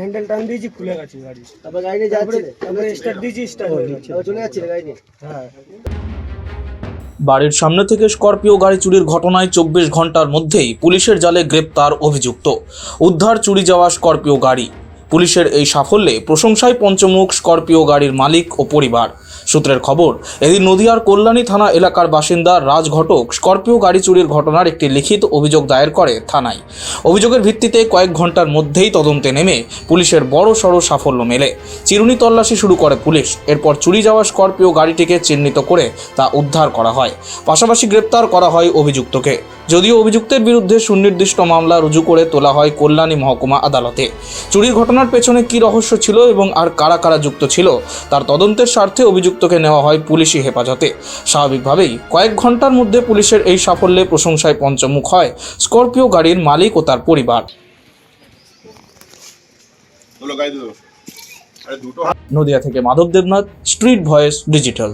Handle টান দিয়েছি, খুলে গেছে গাড়ি। তারপর গাড়ি নিয়ে যাচ্ছে, তারপরে স্টার্ট দিয়েছি, স্টার্ট হয়ে গেছে। চলে যাচ্ছিল গাড়ি নিয়ে। হ্যাঁ, বাড়ির সামনে থেকে স্করপিও গাড়ি চুরির ঘটনায় 24 ঘন্টার মধ্যেই পুলিশের জালে গ্রেপ্তার অভিযুক্ত। উদ্ধার চুরি যাওয়া স্করপিও গাড়ি। পুলিশের এই সাফল্যে প্রশংসায় পঞ্চমুখ স্করপিও গাড়ির মালিক ও পরিবার। সূত্রের খবর, এদিন নদিয়ার কল্যাণী থানা এলাকার বাসিন্দা রাজ ঘটক স্করপিও গাড়ি চুরির ঘটনার একটি লিখিত অভিযোগ দায়ের করে থানায়। অভিযোগের ভিত্তিতে কয়েক ঘন্টার মধ্যেই তদন্তে নেমে পুলিশের বড়সড় সাফল্য মেলে। চিরুনি তল্লাশি শুরু করে পুলিশ। এরপর চুরি যাওয়া স্করপিও গাড়িটিকে চিহ্নিত করে তা উদ্ধার করা হয়। পাশাপাশি গ্রেপ্তার করা হয় অভিযুক্তকে। যদিও অভিযুক্তের বিরুদ্ধে সুনির্দিষ্ট মামলা রুজু করে তোলা হয় কল্যাণী মহকুমা আদালতে। চুরির ঘটনার পেছনে কী রহস্য ছিল এবং আর কারা কারা যুক্ত ছিল তার তদন্তের স্বার্থে অভিযুক্তকে নেওয়া হয় পুলিশি হেফাজতে। স্বাভাবিকভাবেই কয়েক ঘন্টার মধ্যে পুলিশের এই সাফল্যে প্রশংসায় পঞ্চমুখ হয় স্করপিও গাড়ির মালিক ও তার পরিবার। নদিয়া থেকে Madhab Debnath, street voice digital.